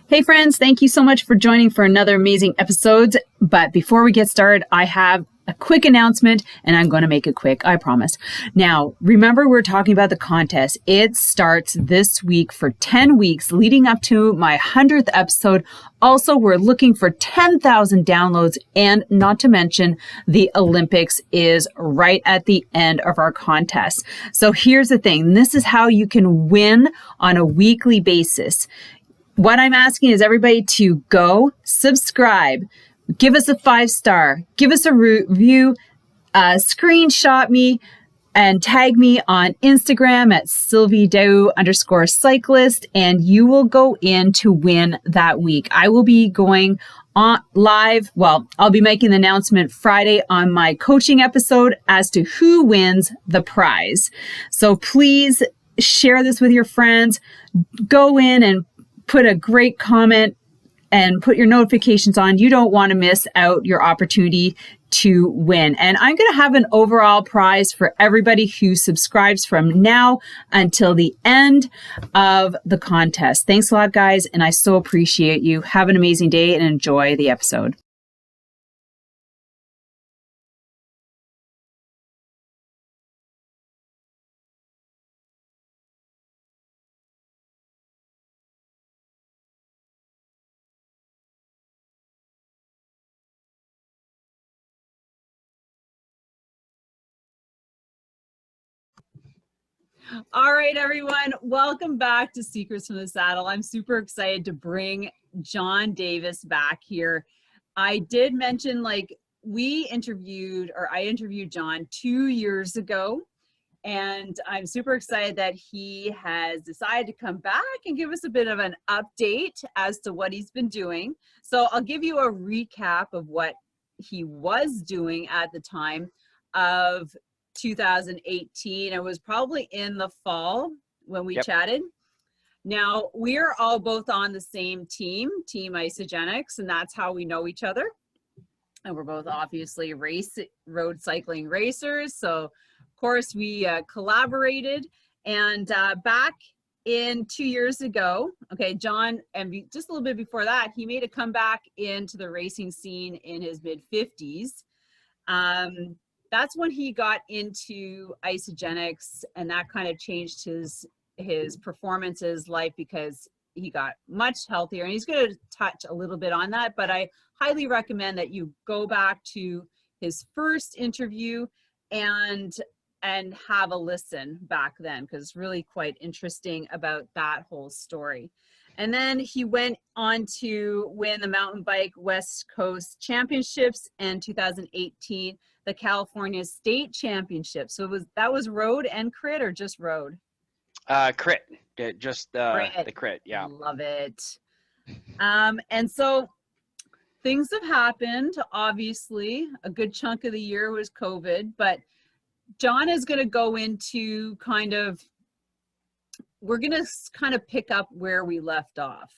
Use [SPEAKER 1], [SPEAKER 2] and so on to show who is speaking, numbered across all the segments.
[SPEAKER 1] Hey friends, thank you so much for joining for another amazing episode. But before we get started, I have a quick announcement, and I'm going to make it quick, I promise. Now, remember we're talking about the contest. It starts this week for 10 weeks leading up to my 100th episode. Also, we're looking for 10,000 downloads, and not to mention the Olympics is right at the end of our contest. So here's the thing. This is how you can win on a weekly basis. What I'm asking is everybody to go subscribe, give us a 5-star, give us a review, screenshot me and tag me on Instagram at Sylvie_Cyclist, and you will go in to win that week. I will be going on live. Well, I'll be making the announcement Friday on my coaching episode as to who wins the prize. So please share this with your friends. Go in and put a great comment and put your notifications on. You don't want to miss out your opportunity to win. And I'm going to have an overall prize for everybody who subscribes from now until the end of the contest. Thanks a lot, guys. And I so appreciate you. Have an amazing day and enjoy the episode. All right, everyone. Welcome back to Secrets from the Saddle. I'm super excited to bring Jon Davis back here. I did mention, I interviewed Jon 2 years ago, and I'm super excited that he has decided to come back and give us a bit of an update as to what he's been doing. So I'll give you a recap of what he was doing at the time of 2018. It was probably in the fall when we chatted. Now, we're all both on the same team Isagenix, and that's how we know each other. And we're both obviously road cycling racers. So, of course, we collaborated. And back in 2 years ago, Jon, and just a little bit before that, he made a comeback into the racing scene in his mid-50s. That's when he got into Isagenix, and that kind of changed his performance, his life, because he got much healthier. And he's going to touch a little bit on that, but I highly recommend that you go back to his first interview and have a listen back then, because it's really quite interesting about that whole story. And then he went on to win the mountain bike West Coast Championships in 2018, the California State Championship. So that was road and crit, or just road?
[SPEAKER 2] Crit, just the crit. Yeah,
[SPEAKER 1] love it. And so things have happened. Obviously, a good chunk of the year was COVID, but Jon is going to go into we're going to kind of pick up where we left off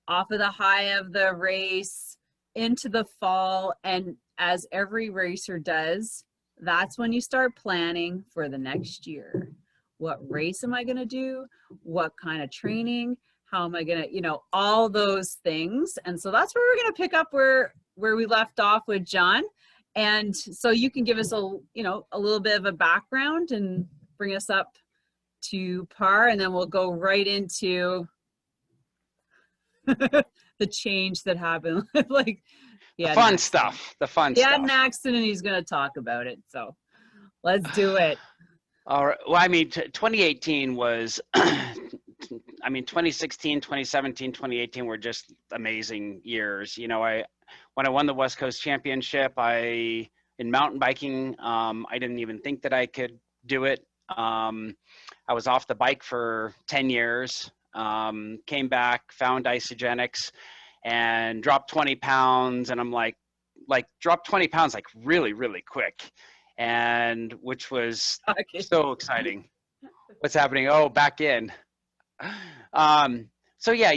[SPEAKER 1] of the high of the race into the fall. And as every racer does, that's when you start planning for the next year. What race am I going to do? What kind of training? How am I going to, all those things. And so that's where we're going to pick up where we left off with Jon. And so you can give us a little bit of a background and bring us up to par, and then we'll go right into the change that happened.
[SPEAKER 2] The fun stuff.
[SPEAKER 1] He had an accident, he's going to talk about it. So let's do it.
[SPEAKER 2] All right. Well, 2018 was, 2016, 2017, 2018 were just amazing years. When I won the West Coast Championship, in mountain biking, I didn't even think that I could do it. I was off the bike for 10 years, came back, found Isagenix, and dropped 20 pounds. And I'm like dropped 20 pounds, really, really quick. And which was so exciting. What's happening? Oh, back in. So yeah,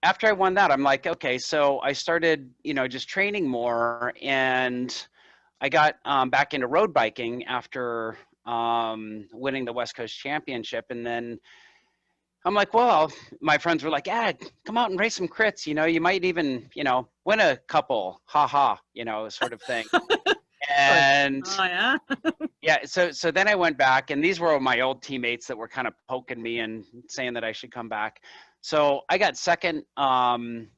[SPEAKER 2] after I won that, I'm like, okay, so I started, just training more, and I got back into road biking after winning the West Coast Championship. And then I'm like, well, my friends were like, yeah, come out and race some crits. You know, you might even, you know, win a couple, you know, sort of thing.
[SPEAKER 1] Like,
[SPEAKER 2] And
[SPEAKER 1] oh yeah.
[SPEAKER 2] yeah, so then I went back, and these were my old teammates that were kind of poking me and saying that I should come back. So I got second in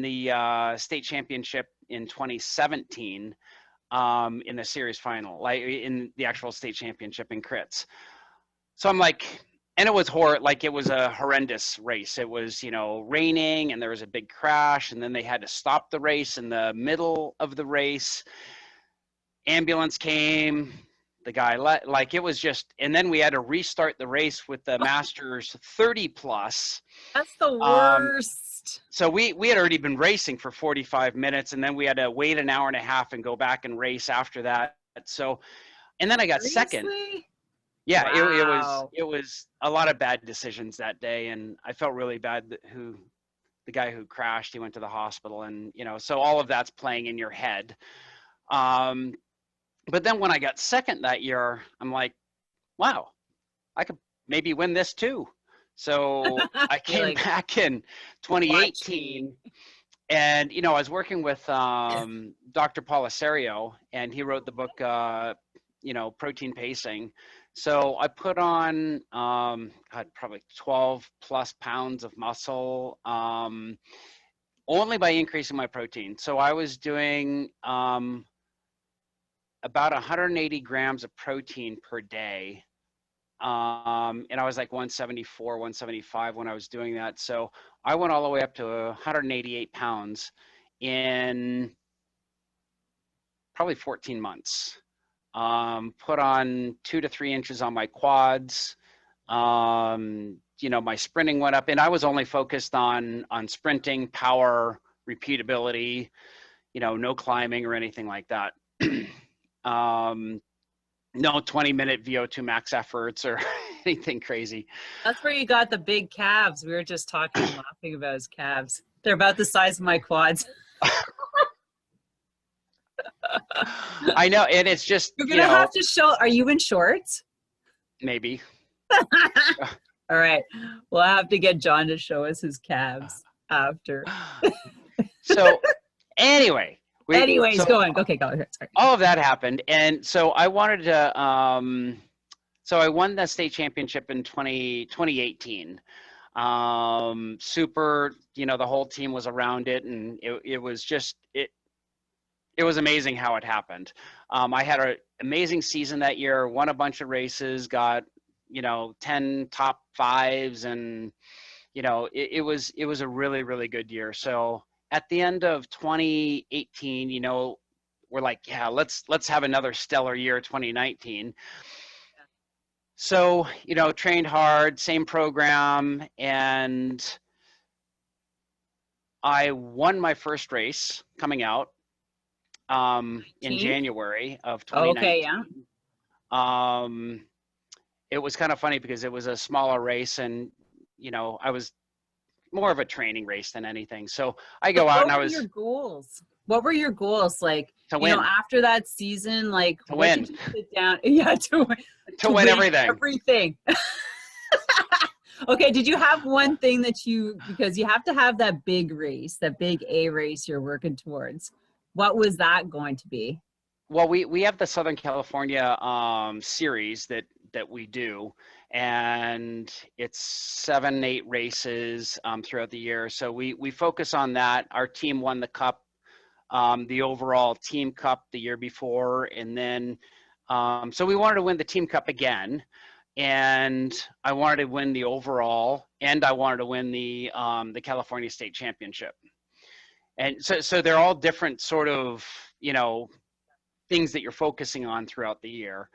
[SPEAKER 2] the state championship in 2017 in the series final, like in the actual state championship in crits. So I'm like, and it was like it was a horrendous race. It was, you know, raining, and there was a big crash, and then they had to stop the race in the middle of the race. Ambulance came, the guy like it was just, and then we had to restart the race with the Masters 30 plus.
[SPEAKER 1] That's the
[SPEAKER 2] Um,
[SPEAKER 1] worst.
[SPEAKER 2] so we had already been racing for 45 minutes, and then we had to wait an hour and a half and go back and race after that. So, and then I got second.
[SPEAKER 1] Seriously?
[SPEAKER 2] Yeah,
[SPEAKER 1] Wow.
[SPEAKER 2] it was a lot of bad decisions that day, and I felt really bad that the guy who crashed, he went to the hospital, and you know, so all of that's playing in your head. But then when I got second that year, I'm like, wow, I could maybe win this too. So I
[SPEAKER 1] You're
[SPEAKER 2] came
[SPEAKER 1] like,
[SPEAKER 2] back in
[SPEAKER 1] watch me.
[SPEAKER 2] 2018, and you know, I was working with Dr. Polisario, and he wrote the book, you know, Protein Pacing. So I put on God, probably 12 plus pounds of muscle, only by increasing my protein. So I was doing about 180 grams of protein per day. And I was like 174, 175 when I was doing that. So I went all the way up to 188 pounds in probably 14 months. Put on 2 to 3 inches on my quads. You know, my sprinting went up, and I was only focused on sprinting, power, repeatability, you know, no climbing or anything like that. No 20-minute VO2 max efforts or anything crazy.
[SPEAKER 1] That's where you got the big calves. We were just talking and laughing about his calves. They're about the size of my quads.
[SPEAKER 2] I know, and it's just,
[SPEAKER 1] You're
[SPEAKER 2] you
[SPEAKER 1] gonna
[SPEAKER 2] know,
[SPEAKER 1] have to show. Are you in shorts?
[SPEAKER 2] maybe.
[SPEAKER 1] All right. We'll have to get Jon to show us his calves after.
[SPEAKER 2] So anyway,
[SPEAKER 1] Anyways, going. Okay, go ahead. Sorry.
[SPEAKER 2] all of that happened, and so I wanted to so I won the state championship in 2018. Super, you know, the whole team was around it, and it was just it was amazing how it happened. I had an amazing season that year, won a bunch of races, got, you know, 10 top fives, and you know, it was a really, really good year. So at the end of 2018, you know, we're like, yeah, let's have another stellar year, 2019. So, you know, trained hard, same program, and I won my first race coming out in January of 2019.
[SPEAKER 1] Okay, yeah.
[SPEAKER 2] It was kind of funny because it was a smaller race, and you know, I was more of a training race than anything. So I go out, and I was
[SPEAKER 1] your goals? What were your goals? Like,
[SPEAKER 2] to
[SPEAKER 1] you know,
[SPEAKER 2] win,
[SPEAKER 1] after that season, like
[SPEAKER 2] to
[SPEAKER 1] what
[SPEAKER 2] win,
[SPEAKER 1] did you sit down? Yeah,
[SPEAKER 2] to win everything.
[SPEAKER 1] Everything. Okay, did you have one thing that because you have to have that big race, that big A race you're working towards. What was that going to be?
[SPEAKER 2] Well, we have the Southern California series that we do, and it's 7, 8 races throughout the year. So we focus on that. Our team won the cup, the overall team cup the year before, and then so we wanted to win the team cup again, and I wanted to win the overall, and I wanted to win the California State Championship. And so they're all different sort of, you know, things that you're focusing on throughout the year.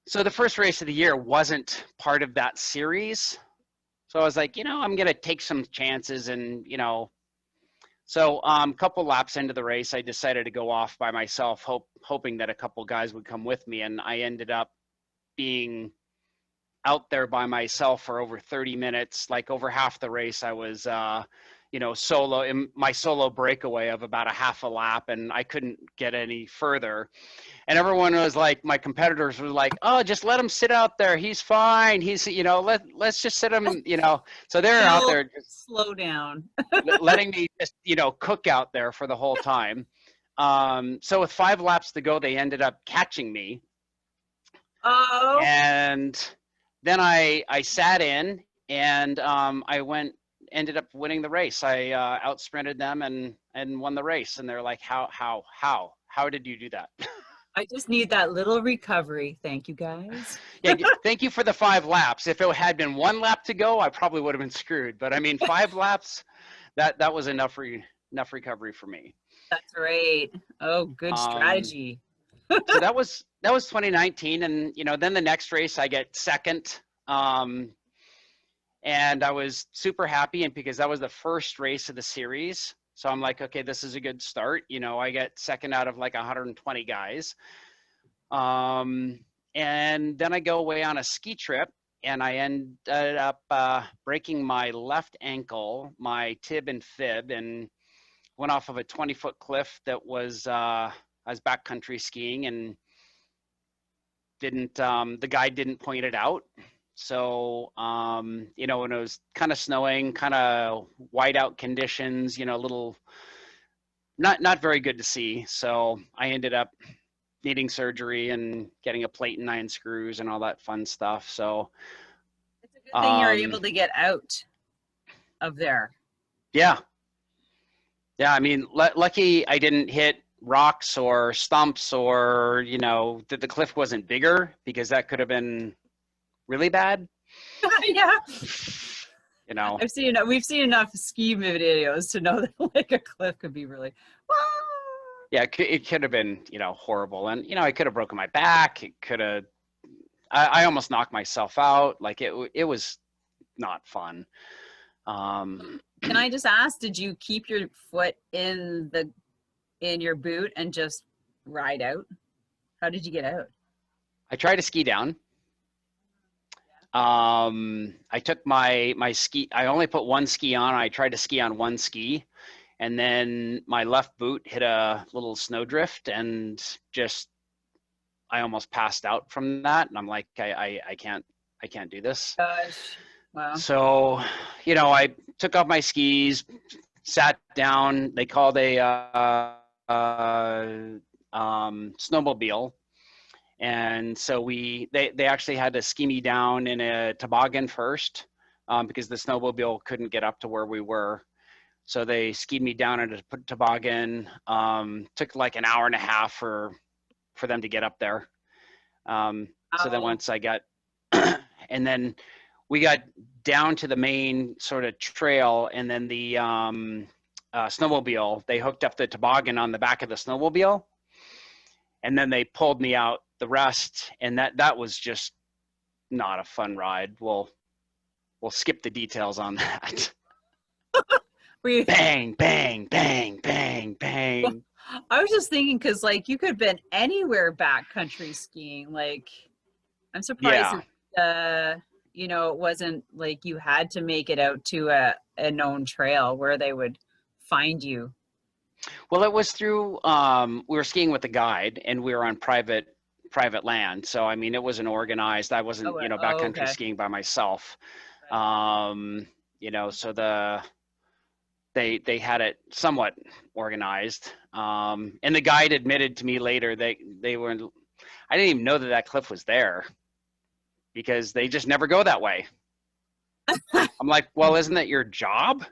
[SPEAKER 2] So the first race of the year wasn't part of that series. So I was like, you know, I'm going to take some chances, and, you know, so a couple laps into the race, I decided to go off by myself, hoping that a couple guys would come with me. And I ended up being out there by myself for over 30 minutes, like over half the race. I was, you know, in my solo breakaway of about a half a lap, and I couldn't get any further. And everyone was like, my competitors were like, "Oh, just let him sit out there. He's fine. He's, you know, let's just sit him, you know." So they're out there just
[SPEAKER 1] slow down.
[SPEAKER 2] letting me just, you know, cook out there for the whole time. So with 5 laps to go, they ended up catching me.
[SPEAKER 1] Oh.
[SPEAKER 2] And then I sat in, and ended up winning the race. I out sprinted them and won the race. And they're like, how did you do that?
[SPEAKER 1] I just need that little recovery. Thank you, guys.
[SPEAKER 2] Yeah, thank you for the 5 laps. If it had been 1 lap to go, I probably would have been screwed. But I mean, 5 laps, that was enough recovery for me.
[SPEAKER 1] That's right. Oh, good strategy.
[SPEAKER 2] So that was 2019, and you know, then the next race I get second, and I was super happy, and because that was the first race of the series. So I'm like, okay, this is a good start. You know, I get second out of like 120 guys. And then I go away on a ski trip, and I ended up breaking my left ankle, my tib and fib, and went off of a 20-foot cliff that was, I was backcountry skiing, and the guide didn't point it out. So, you know, when it was kind of snowing, kind of whiteout conditions, you know, little, not very good to see. So I ended up needing surgery and getting a plate and 9 screws and all that fun stuff. So
[SPEAKER 1] it's a good thing you're able to get out of there.
[SPEAKER 2] Yeah. Yeah. I mean, lucky I didn't hit rocks or stumps, or, you know, that the cliff wasn't bigger, because that could have been really bad.
[SPEAKER 1] Yeah.
[SPEAKER 2] You know,
[SPEAKER 1] we've seen enough ski videos to know that like a cliff could be really,
[SPEAKER 2] yeah, it could have been, you know, horrible. And, you know, I could have broken my back. It could have, I almost knocked myself out. Like it was not fun.
[SPEAKER 1] Can I just ask, did you keep your foot in your boot and just ride out? How did you get out?
[SPEAKER 2] I tried to ski down. I took my ski, I only put 1 ski on. I tried to ski on 1 ski, and then my left boot hit a little snowdrift, and just, I almost passed out from that. And I'm like, I can't do this.
[SPEAKER 1] Gosh. Wow.
[SPEAKER 2] So, you know, I took off my skis, sat down. They called a snowmobile. And so they actually had to ski me down in a toboggan first, because the snowmobile couldn't get up to where we were. So they skied me down in a toboggan. Took like an hour and a half for them to get up there. So then once I got, and then we got down to the main sort of trail, and then the snowmobile, they hooked up the toboggan on the back of the snowmobile, and then they pulled me out the rest. And that was just not a fun ride. We'll skip the details on that. Bang, bang, bang, bang, bang.
[SPEAKER 1] Well, I was just thinking, because like you could have been anywhere backcountry skiing. Like, I'm surprised you know, it wasn't like you had to make it out to a known trail where they would find you.
[SPEAKER 2] Well, it was through, we were skiing with a guide, and we were on private land. So, I mean, it wasn't organized. I wasn't, you know, backcountry skiing by myself. You know, so they had it somewhat organized. And the guide admitted to me later they were, I didn't even know that cliff was there, because they just never go that way. I'm like, well, isn't that your job?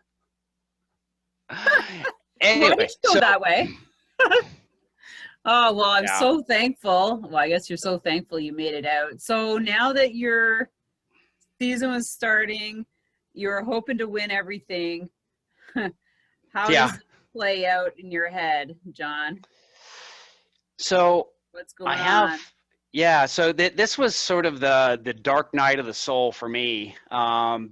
[SPEAKER 2] Anyway,
[SPEAKER 1] why did you go that way? Oh, well, I'm so thankful. Well, I guess you're so thankful you made it out. So now that your season was starting, you're hoping to win everything. How does it play out in your head, John?
[SPEAKER 2] So
[SPEAKER 1] what's going on?
[SPEAKER 2] Yeah, so this was sort of the dark night of the soul for me,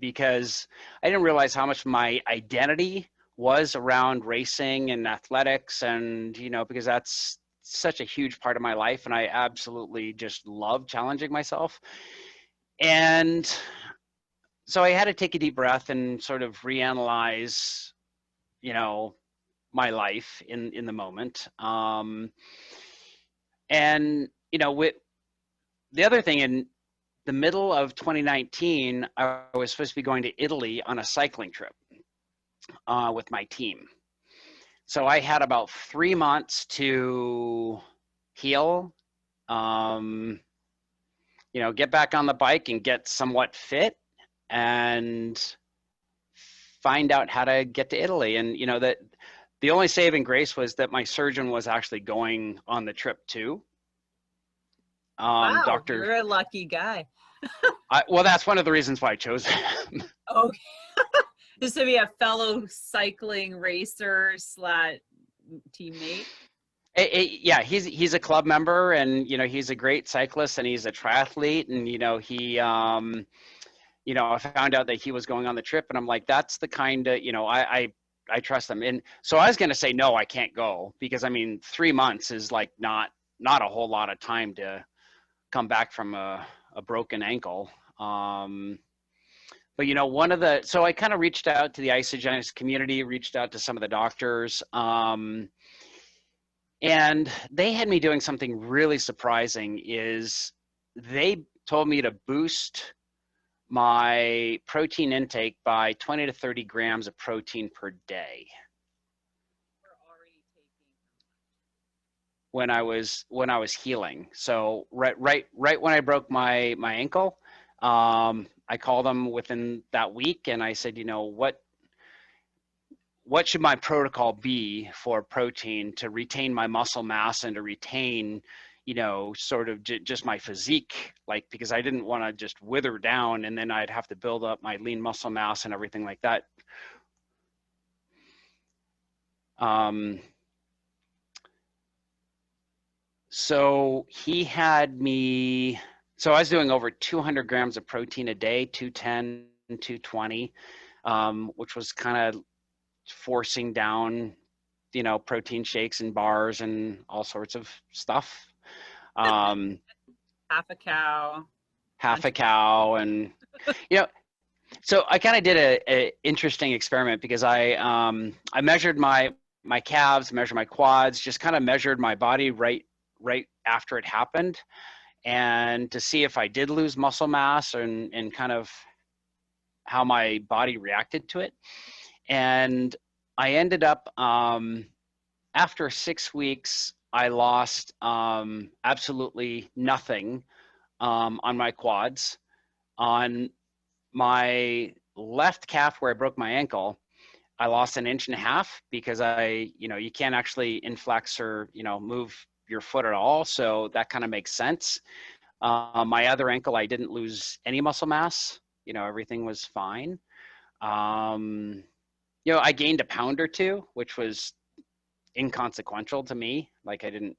[SPEAKER 2] because I didn't realize how much my identity was around racing and athletics, and, you know, because that's such a huge part of my life, and I absolutely just love challenging myself. And so I had to take a deep breath and sort of reanalyze you know, my life in the moment. And, you know, with the other thing, in the middle of 2019, I was supposed to be going to Italy on a cycling trip with my team. So I had about 3 months to heal, um, you know, get back on the bike and get somewhat fit and find out how to get to Italy. And, you know, that the only saving grace was that my surgeon was actually going on the trip too.
[SPEAKER 1] Wow,
[SPEAKER 2] Doctor,
[SPEAKER 1] you're a lucky guy.
[SPEAKER 2] well, that's one of the reasons why I chose him.
[SPEAKER 1] Okay. Just to be a fellow cycling racer slash teammate.
[SPEAKER 2] Yeah, he's a club member, and you know, he's a great cyclist, and he's a triathlete, and you know, you know, I found out that he was going on the trip, and I'm like, that's the kind of, you know, I trust him. And so I was going to say no, I can't go, because I mean, 3 months is like not a whole lot of time to come back from a broken ankle. But you know, so I kind of reached out to the Isagenix community, reached out to some of the doctors, and they had me doing something really surprising. Is they told me to boost my protein intake by 20 to 30 grams of protein per day when I was healing. So right when I broke my ankle, I called them within that week, and I said, you know, what should my protocol be for protein to retain my muscle mass and to retain, you know, sort of just my physique, like, because I didn't want to just wither down and then I'd have to build up my lean muscle mass and everything like that. So he had me, so I was doing over 200 grams of protein a day, 210, 220, which was kind of forcing down, you know, protein shakes and bars and all sorts of stuff.
[SPEAKER 1] Half a cow.
[SPEAKER 2] Half a cow. And, you know, so I kind of did a interesting experiment, because I measured my calves, measured my quads, just kind of measured my body right after it happened, and to see if I did lose muscle mass and kind of how my body reacted to it. And I ended up, after 6 weeks, I lost absolutely nothing on my quads. On my left calf, where I broke my ankle, I lost 1.5 inches, because you know, you can't actually inflex or, you know, move your foot at all. So that kind of makes sense. My other ankle, I didn't lose any muscle mass. You know, everything was fine. You know, I gained a pound or two, which was inconsequential to me. Like, I didn't.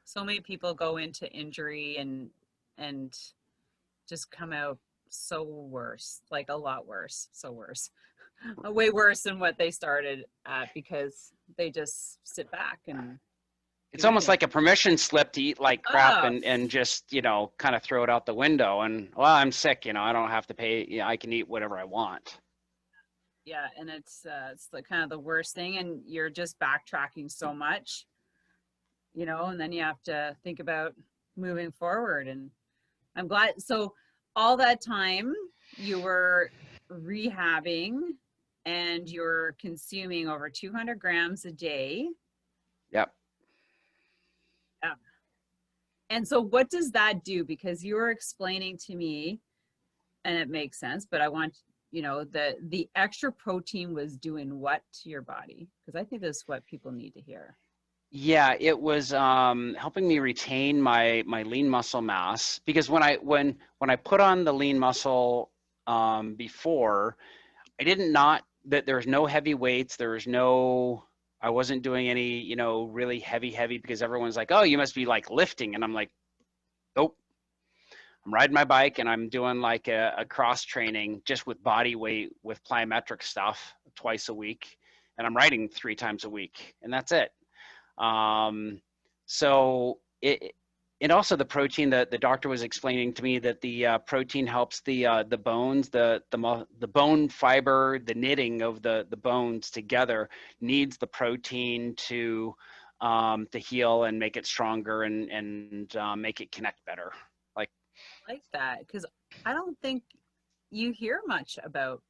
[SPEAKER 1] So many people go into injury and just come out so worse, like a lot worse, so worse, way worse than what they started at, because they just sit back and
[SPEAKER 2] It's almost like a permission slip to eat like crap
[SPEAKER 1] oh,
[SPEAKER 2] and just, you know, kind of throw it out the window. And, well, I'm sick, you know, I don't have to pay. You know, I can eat whatever I want.
[SPEAKER 1] yeah, and it's the kind of the worst thing, and you're just backtracking so much, you know, and then you have to think about moving forward. And I'm glad. So all that time you were rehabbing and you're consuming over 200 grams a day.
[SPEAKER 2] Yep.
[SPEAKER 1] Yeah. And so what does that do? Because you were explaining to me, and it makes sense, but I want, you know, the extra protein was doing what to your body? Because I think this is what people need to hear.
[SPEAKER 2] Yeah, it was helping me retain my lean muscle mass, because when I put on the lean muscle before, I didn't not that there was no heavy weights, there was no, I wasn't doing any, you know, really heavy, because everyone's like, oh, you must be like lifting, and I'm like, nope. I'm riding my bike and I'm doing like a cross training just with body weight with plyometric stuff twice a week, and I'm riding 3 times a week, and that's it. So it and also the protein, the doctor was explaining to me that the protein helps the bones, the bone fiber, the knitting of the bones together needs the protein to heal and make it stronger and make it connect better. Like,
[SPEAKER 1] I like that, because I don't think you hear much about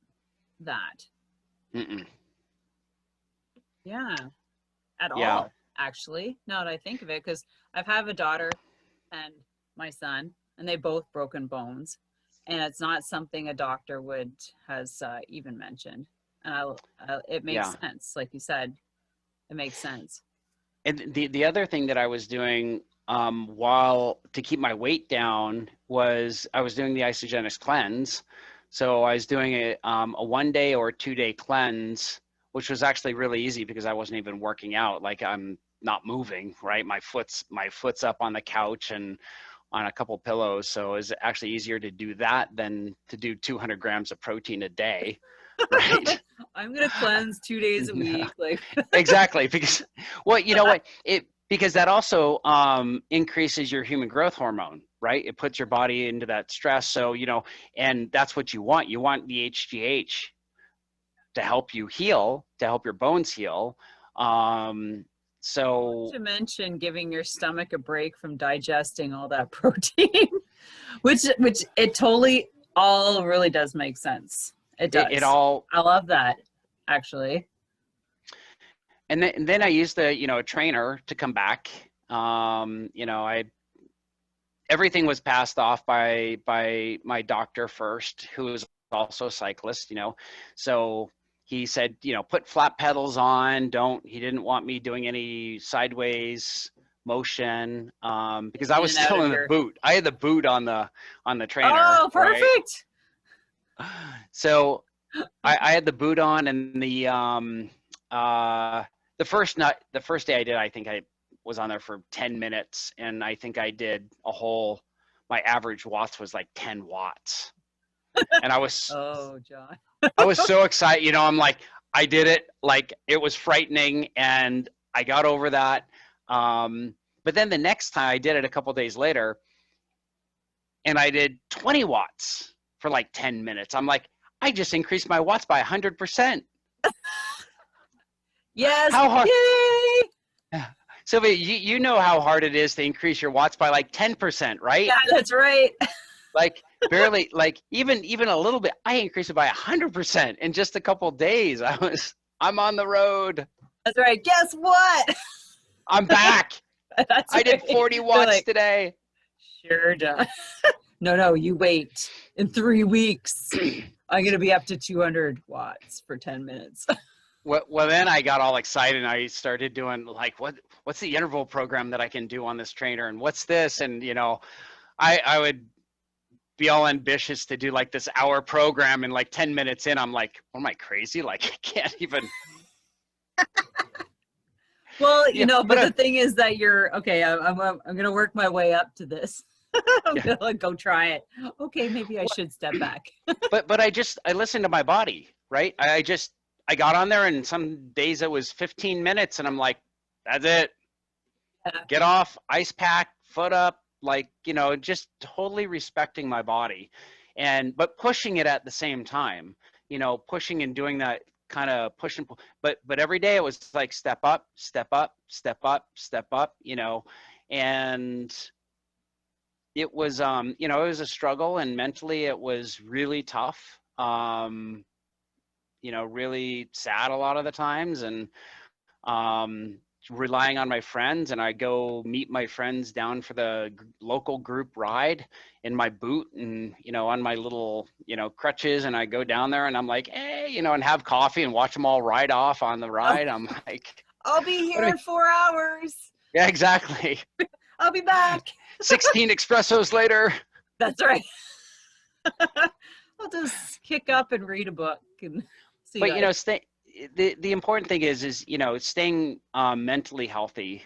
[SPEAKER 1] that.
[SPEAKER 2] mm-mm.
[SPEAKER 1] Yeah, at
[SPEAKER 2] Yeah.
[SPEAKER 1] all, actually, now that I think of it, because I've had a daughter and my son, and they both broken bones, and it's not something a doctor has even mentioned. And it makes
[SPEAKER 2] Yeah.
[SPEAKER 1] sense, like you said, it makes sense.
[SPEAKER 2] And the other thing that I was doing while to keep my weight down was I was doing the Isagenix Cleanse. So I was doing a 1 day or 2 day cleanse, which was actually really easy because I wasn't even working out. Like, I'm not moving, right? My foot's up on the couch and on a couple pillows. So it's actually easier to do that than to do 200 grams of protein a day, right?
[SPEAKER 1] I'm gonna cleanse 2 days a week, like.
[SPEAKER 2] Exactly, because because that also increases your human growth hormone, right? It puts your body into that stress. So, and that's what you want. You want the HGH to help you heal, to help your bones heal. So
[SPEAKER 1] To mention giving your stomach a break from digesting all that protein, which it totally all really does make sense. It does.
[SPEAKER 2] it all,
[SPEAKER 1] I love that, actually.
[SPEAKER 2] and then I used a trainer to come back. Everything was passed off by my doctor first, who was also a cyclist, so he said, put flat pedals on. He didn't want me doing any sideways motion because I was still in the boot. I had the boot on the trainer.
[SPEAKER 1] Oh, perfect.
[SPEAKER 2] Right? So I had the boot on, and the first day I did, I think I was on there for 10 minutes, and I think I did my average watts was like 10 watts. And I was,
[SPEAKER 1] oh, John.
[SPEAKER 2] I was so excited, I'm like, I did it. Like, it was frightening, and I got over that. But then the next time I did it a couple days later, and I did 20 watts for like 10 minutes. I'm like, I just increased my watts by 100%.
[SPEAKER 1] Yes.
[SPEAKER 2] How hard?
[SPEAKER 1] Yay!
[SPEAKER 2] Sylvie, you know how hard it is to increase your watts by like 10%, right?
[SPEAKER 1] Yeah, that's right.
[SPEAKER 2] Like, barely, like even a little bit. I increased it by 100% in just a couple of days. I'm on the road.
[SPEAKER 1] That's right. Guess what?
[SPEAKER 2] I'm back. I did 40 watts today.
[SPEAKER 1] Sure, John. No, you wait. In 3 weeks, I'm gonna be up to 200 watts for 10 minutes.
[SPEAKER 2] Well, then I got all excited, and I started doing like, what's the interval program that I can do on this trainer, and what's this, and I would be all ambitious to do like this hour program, and like 10 minutes in, I'm like, am I crazy? Like, I can't even.
[SPEAKER 1] Well, but the thing is that you're okay. I'm gonna work my way up to this. I'm gonna go try it. Okay, maybe I should step back.
[SPEAKER 2] but I listened to my body, right? I got on there, and some days it was 15 minutes, and I'm like, that's it. Yeah. Get off, ice pack, foot up, like, just totally respecting my body, but pushing it at the same time, pushing and doing that kind of push and pull. But every day it was like step up, step up, step up, step up, and it was, it was a struggle, and mentally it was really tough. Really sad a lot of the times, and relying on my friends, and I go meet my friends down for the local group ride in my boot and, on my little, crutches, and I go down there, and I'm like, hey, and have coffee and watch them all ride off on the ride. I'm like,
[SPEAKER 1] I'll be here in 4 hours.
[SPEAKER 2] Yeah, exactly.
[SPEAKER 1] I'll be back.
[SPEAKER 2] 16 espressos later.
[SPEAKER 1] That's right. I'll just kick up and read a book and see.
[SPEAKER 2] But the important thing is staying mentally healthy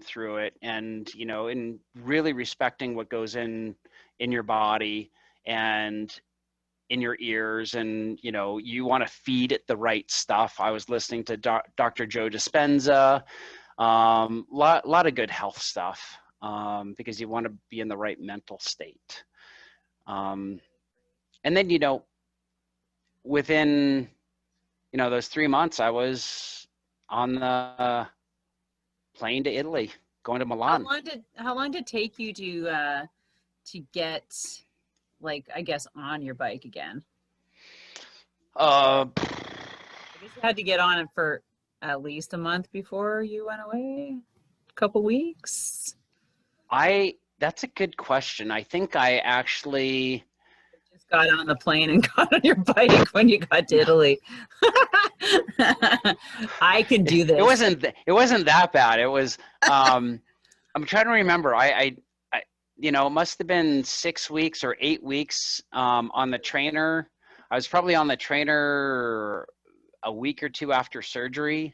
[SPEAKER 2] through it, and and really respecting what goes in your body and in your ears, and you want to feed it the right stuff. I was listening to Dr. Joe Dispenza, lot of good health stuff. because you want to be in the right mental state. And then, you know, within, you know, those 3 months, I was on the plane to Italy, going to Milan.
[SPEAKER 1] How long did it take you to get, like, I guess, on your bike again?
[SPEAKER 2] Uh,
[SPEAKER 1] I guess you had to get on it for at least a month before you went away. A couple weeks.
[SPEAKER 2] That's a good question. I think I actually
[SPEAKER 1] Just got on the plane and got on your bike when you got to Italy. I can do this.
[SPEAKER 2] It wasn't that bad. It was I'm trying to remember. I you know, it must have been 6 weeks or 8 weeks on the trainer. I was probably on the trainer a week or two after surgery.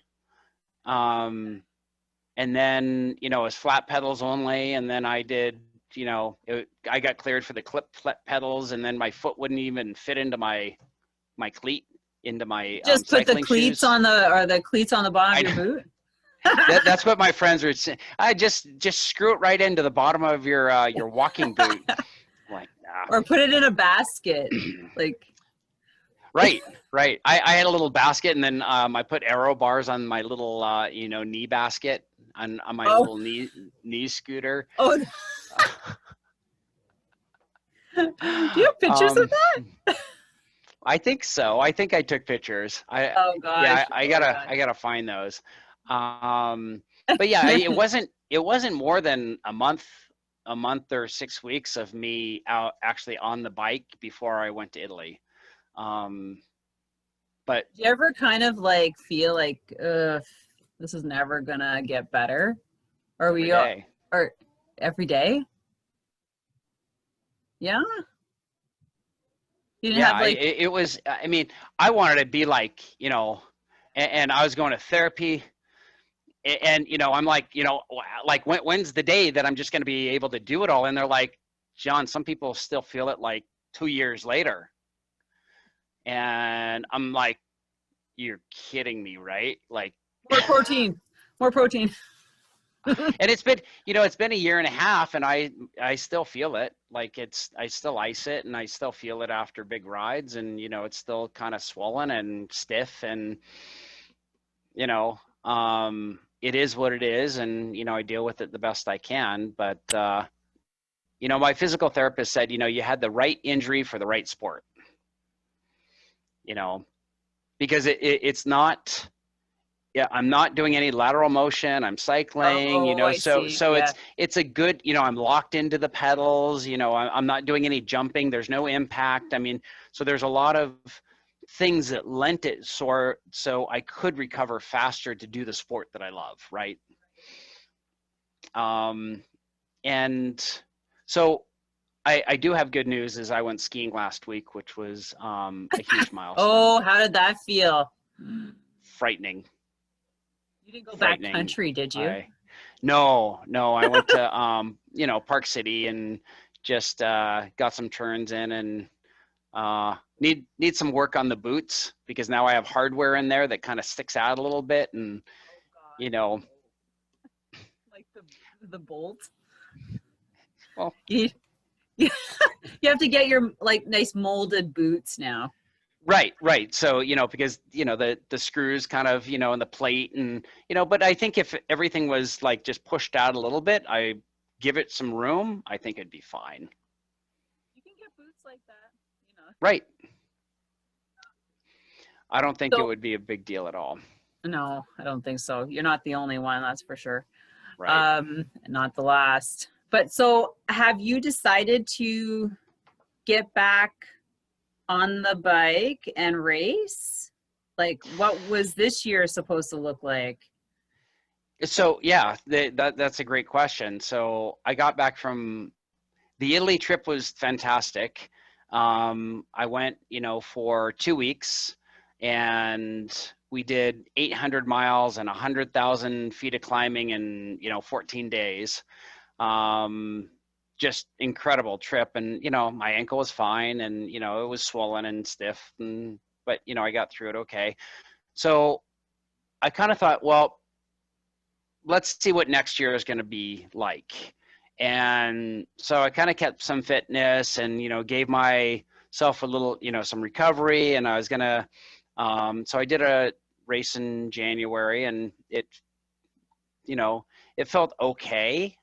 [SPEAKER 2] And then, you know, it was flat pedals only. And then I did, you know, I got cleared for the clip pedals, and then my foot wouldn't even fit into my cleat, into my
[SPEAKER 1] just put the cleats
[SPEAKER 2] shoes.
[SPEAKER 1] on the cleats on the bottom of your boot.
[SPEAKER 2] That's what my friends were saying. I just screw it right into the bottom of your walking boot. Like, nah.
[SPEAKER 1] Or put it in a basket, like.
[SPEAKER 2] Right. I had a little basket, and then I put aero bars on my little, you know, knee basket on my little knee scooter.
[SPEAKER 1] Oh. Do you have pictures of that?
[SPEAKER 2] I think so. I think I took pictures.
[SPEAKER 1] Oh gosh.
[SPEAKER 2] Yeah, I gotta find those. But yeah, it wasn't more than a month or 6 weeks of me out actually on the bike before I went to Italy. But
[SPEAKER 1] do you ever kind of like feel like this is never gonna get better? Or
[SPEAKER 2] every day.
[SPEAKER 1] Or every day? Yeah. You didn't have like
[SPEAKER 2] it was, I mean, I wanted to be like, you know, and I was going to therapy, and you know, I'm like, you know, like when's the day that I'm just going to be able to do it all? And they're like, John, some people still feel it like 2 years later. And I'm like, you're kidding me, right? Like,
[SPEAKER 1] more protein.
[SPEAKER 2] and it's been, you know, it's been a year and a half, and I still feel it. Like I still ice it, and I still feel it after big rides, and you know, it's still kind of swollen and stiff, and you know, it is what it is, and you know, I deal with it the best I can. But you know, my physical therapist said, you know, you had the right injury for the right sport. You know, because it's not, yeah, I'm not doing any lateral motion. I'm cycling, you know, so yeah. it's a good, you know, I'm locked into the pedals, you know, I'm not doing any jumping. There's no impact. I mean, so there's a lot of things that lent it so I could recover faster to do the sport that I love. Right. And so I do have good news, is I went skiing last week, which was a huge milestone.
[SPEAKER 1] Oh, how did that feel?
[SPEAKER 2] Frightening.
[SPEAKER 1] You didn't go backcountry, did you?
[SPEAKER 2] No. I went to you know, Park City, and just got some turns in, and need some work on the boots, because now I have hardware in there that kind of sticks out a little bit, and you know,
[SPEAKER 1] like the bolt.
[SPEAKER 2] Well,
[SPEAKER 1] you have to get your like nice molded boots now.
[SPEAKER 2] Right. So, you know, because, you know, the screws kind of, you know, and the plate, and, you know, but I think if everything was like just pushed out a little bit, I give it some room, I think it'd be fine.
[SPEAKER 1] You can get boots like that, you know.
[SPEAKER 2] Right. I don't think it would be a big deal at all.
[SPEAKER 1] No, I don't think so. You're not the only one, that's for sure.
[SPEAKER 2] Right.
[SPEAKER 1] Not the last. But so have you decided to get back on the bike and race? Like, what was this year supposed to look like?
[SPEAKER 2] So yeah, that's a great question. So I got back from the Italy trip, was fantastic. I went, you know, for 2 weeks, and we did 800 miles and 100,000 feet of climbing in, you know, 14 days. Just incredible trip. And, you know, my ankle was fine, and, you know, it was swollen and stiff, but, you know, I got through it okay. So I kind of thought, well, let's see what next year is going to be like. And so I kind of kept some fitness and, gave myself a little, some recovery. And I was going to, so I did a race in January, and it felt okay.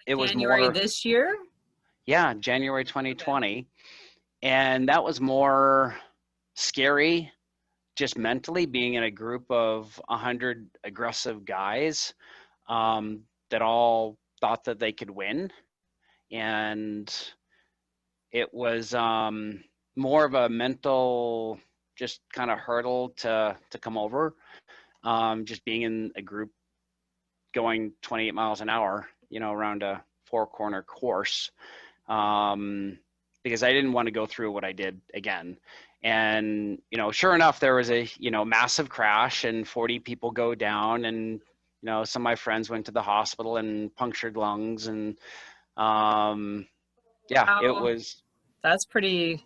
[SPEAKER 2] It was
[SPEAKER 1] January
[SPEAKER 2] more,
[SPEAKER 1] this year?
[SPEAKER 2] yeah, January
[SPEAKER 1] Okay.
[SPEAKER 2] 2020. And that was more scary, just mentally, being in a group of 100 aggressive guys that all thought that they could win. And it was more of a mental, just kind of hurdle to come over. Just being in a group going 28 miles an hour, around a 4-corner course, because I didn't want to go through what I did again. And, sure enough, there was a, massive crash and 40 people go down, and, some of my friends went to the hospital and punctured lungs. And yeah, it
[SPEAKER 1] Wow.
[SPEAKER 2] was,
[SPEAKER 1] That's pretty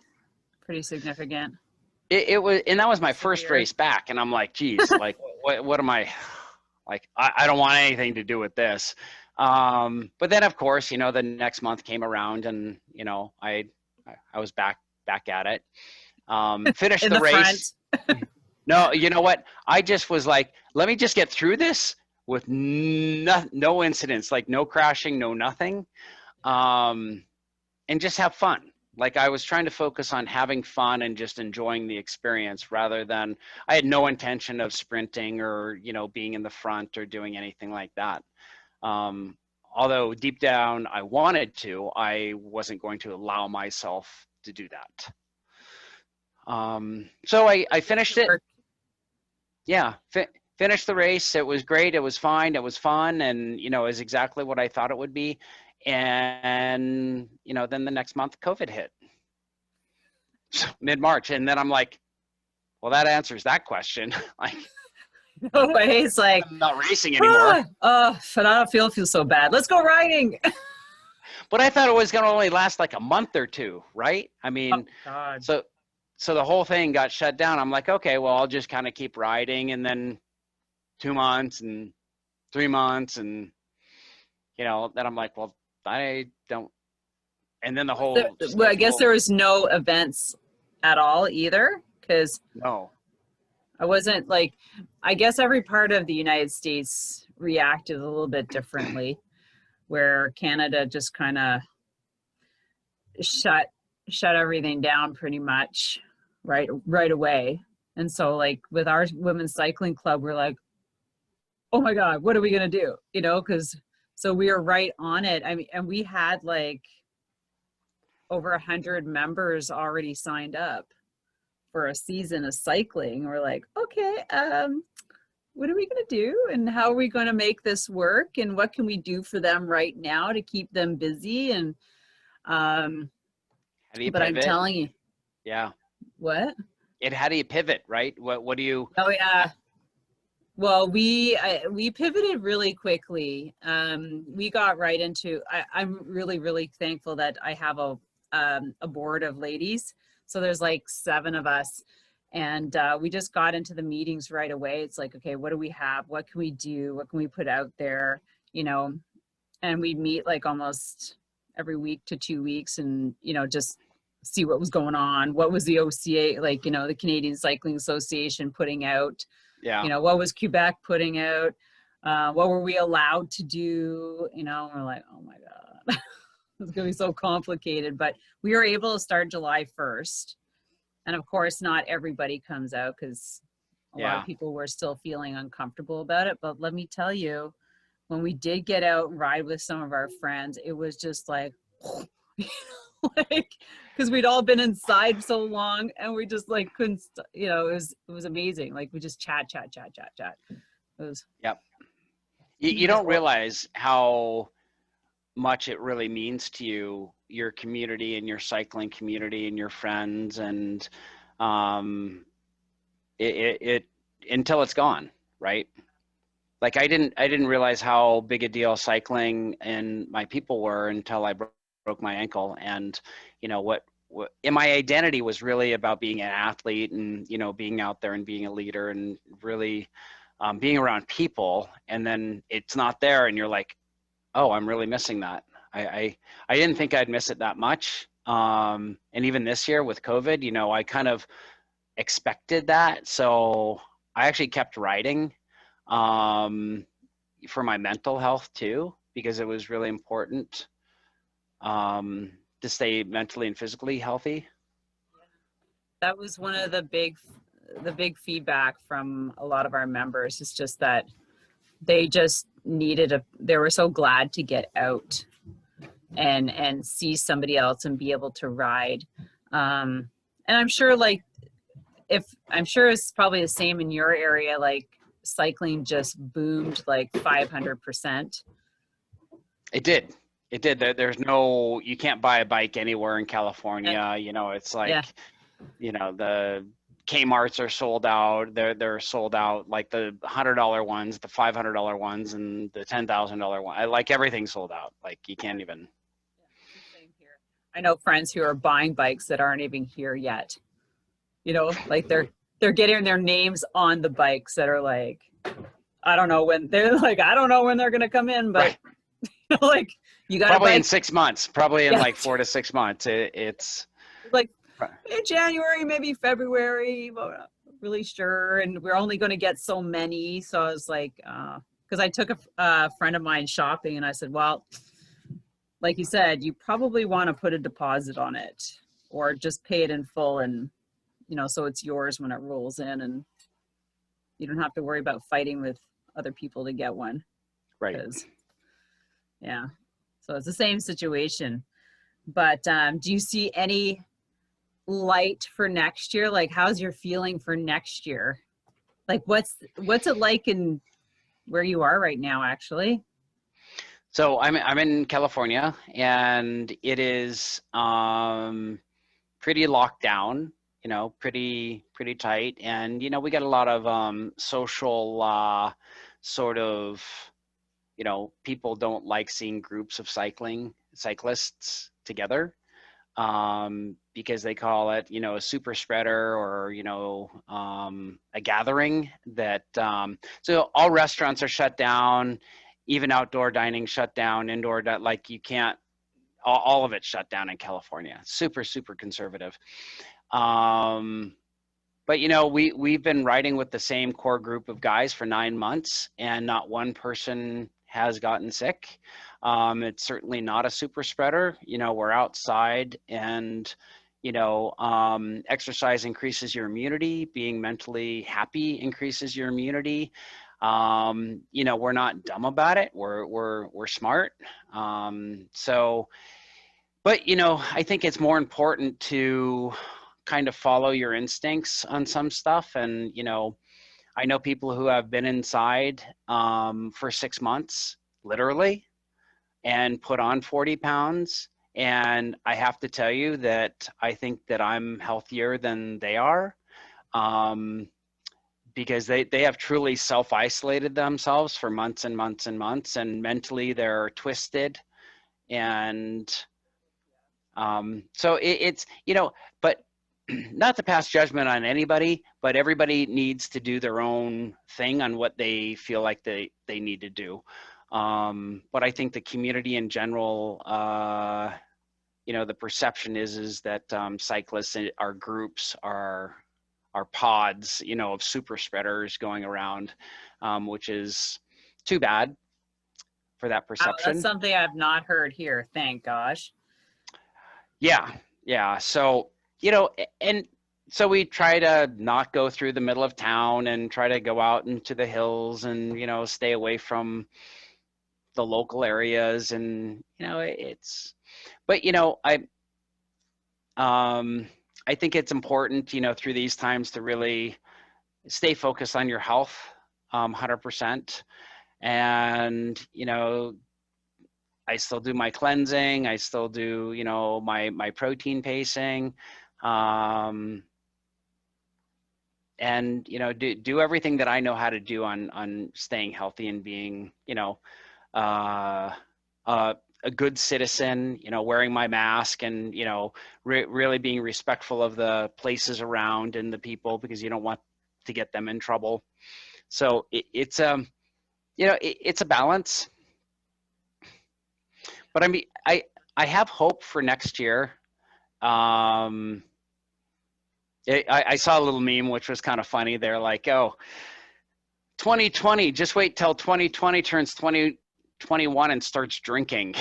[SPEAKER 1] significant.
[SPEAKER 2] it was, and that was my first
[SPEAKER 1] Severe.
[SPEAKER 2] race back. And I'm like, geez, like, what am I, like, I don't want anything to do with this. But then of course, the next month came around, and, I was back at it. Finished
[SPEAKER 1] In
[SPEAKER 2] the
[SPEAKER 1] the front.
[SPEAKER 2] race. No, you know what? I just was like, let me just get through this with no incidents, like no crashing, no nothing, and just have fun. Like, I was trying to focus on having fun and just enjoying the experience, rather than, I had no intention of sprinting or, being in the front or doing anything like that. Although deep down I wanted to, I wasn't going to allow myself to do that. So I finished it. Yeah, finished the race. It was great. It was fine. It was fun, and it was exactly what I thought it would be. And then the next month, COVID hit, mid-March, and then I'm like, well, that answers that question. Like,
[SPEAKER 1] No way. It's like,
[SPEAKER 2] I'm not racing anymore.
[SPEAKER 1] but I don't feel so bad. Let's go riding.
[SPEAKER 2] But I thought it was going to only last like a month or two, right? I mean,
[SPEAKER 1] Oh God.
[SPEAKER 2] so the whole thing got shut down. I'm like, okay, well, I'll just kind of keep riding, and then 2 months and 3 months, and then I'm like, well, I don't. And then the whole
[SPEAKER 1] Well, I guess
[SPEAKER 2] schedule.
[SPEAKER 1] there was no events at all either, because
[SPEAKER 2] No.
[SPEAKER 1] I wasn't like, I guess every part of the United States reacted a little bit differently, where Canada just kind of shut everything down pretty much right away. And so like with our women's cycling club, we're like, oh my God, what are we gonna do? Because so we were right on it. I mean, and we had like over 100 members already signed up for a season of cycling. We're like, okay, what are we going to do, and how are we going to make this work, and what can we do for them right now to keep them busy? And
[SPEAKER 2] How do you
[SPEAKER 1] but I'm
[SPEAKER 2] pivot?
[SPEAKER 1] telling you,
[SPEAKER 2] Yeah.
[SPEAKER 1] what?
[SPEAKER 2] How do you pivot, right? What do you?
[SPEAKER 1] Oh yeah. Well, we pivoted really quickly. We got right into. I'm really thankful that I have a board of ladies. So there's like 7 of us, and we just got into the meetings right away. It's like, okay, what do we have? What can we do? What can we put out there? And we'd meet like almost every week to 2 weeks, and just see what was going on. What was the OCA, like, the Canadian Cycling Association putting out?
[SPEAKER 2] Yeah.
[SPEAKER 1] What was Quebec putting out? What were we allowed to do? We're like, oh my God, it's gonna be so complicated. But we were able to start July 1st. And of course, not everybody comes out, because a lot of people were still feeling uncomfortable about it. But let me tell you, when we did get out and ride with some of our friends, it was just like, like, because we'd all been inside so long, and we just like couldn't, it was amazing. Like, we just chat. It was.
[SPEAKER 2] Yep. You don't realize how much it really means to you, your community and your cycling community and your friends, and it until it's gone, right? Like, I didn't realize how big a deal cycling and my people were until I broke my ankle. And what and my identity was really about being an athlete, and being out there and being a leader, and really being around people. And then it's not there, and you're like, oh, I'm really missing that. I didn't think I'd miss it that much. And even this year with COVID, you know, I kind of expected that. So I actually kept writing for my mental health too, because it was really important to stay mentally and physically healthy.
[SPEAKER 1] That was one of the big feedback from a lot of our members, is just that they just they were so glad to get out and see somebody else and be able to ride. And I'm sure I'm sure it's probably the same in your area, like cycling just boomed like 500%.
[SPEAKER 2] It did. It did. There's no, you can't buy a bike anywhere in California. You know, it's like,
[SPEAKER 1] Yeah.
[SPEAKER 2] you know, the Kmart's are sold out. They're sold out, like the $100 ones, the $500 ones, and the $10,000 one. Like everything's sold out. Like you can't even.
[SPEAKER 1] Yeah, same here. I know friends who are buying bikes that aren't even here yet. You know, like they're getting their names on the bikes that are like, I don't know when they're gonna come in, but
[SPEAKER 2] Right.
[SPEAKER 1] like you got
[SPEAKER 2] Probably
[SPEAKER 1] a bike
[SPEAKER 2] in 6 months. Probably in
[SPEAKER 1] Yeah.
[SPEAKER 2] like 4 to 6 months. It's
[SPEAKER 1] like in January, maybe February, but we're not really sure. And we're only going to get so many. So I was like, because I took a friend of mine shopping, and I said, well, like you said, you probably want to put a deposit on it or just pay it in full, and you know, so it's yours when it rolls in, and you don't have to worry about fighting with other people to get one.
[SPEAKER 2] right.
[SPEAKER 1] Yeah. So it's the same situation. But do you see any light for next year? Like, how's your feeling for next year? Like, what's it like in where you are right now, actually?
[SPEAKER 2] So I'm in California, and it is pretty locked down. You know, pretty tight, and you know, we got a lot of social sort of, you know, people don't like seeing groups of cyclists together, because they call it, you know, a super spreader, or, you know, a gathering that, so all restaurants are shut down, even outdoor dining shut down, indoor, like you can't, all of it shut down in California. Super conservative. But you know, we've been riding with the same core group of guys for 9 months, and not one person has gotten sick. It's certainly not a super spreader. You know, we're outside, and you know, exercise increases your immunity. Being mentally happy increases your immunity. You know, we're not dumb about it. We're smart. So, but you know, I think it's more important to kind of follow your instincts on some stuff. And you know, I know people who have been inside for 6 months, literally, and put on 40 pounds. And I have to tell you that I think that I'm healthier than they are, because they have truly self-isolated themselves for months and months and months, and mentally they're twisted. And so it's, you know, but not to pass judgment on anybody, but everybody needs to do their own thing on what they feel like they need to do. But I think the community in general, you know, the perception is that cyclists are groups, are pods, you know, of super spreaders going around, which is too bad for that perception.
[SPEAKER 1] That's something I've not heard here. Thank gosh.
[SPEAKER 2] Yeah. So, you know, and so we try to not go through the middle of town, and try to go out into the hills, and, you know, stay away from the local areas. And, you know, but, you know, I think it's important, you know, through these times to really stay focused on your health, 100%. And, you know, I still do my cleansing. I still do, you know, my protein pacing, and, you know, do everything that I know how to do on staying healthy and being, you know, a good citizen, you know, wearing my mask, and, you know, really being respectful of the places around and the people, because you don't want to get them in trouble. So it's you know, it's a balance. But I mean, I have hope for next year. I saw a little meme which was kind of funny. They're like, "Oh, 2020, just wait till 2020 turns 2021 and starts drinking."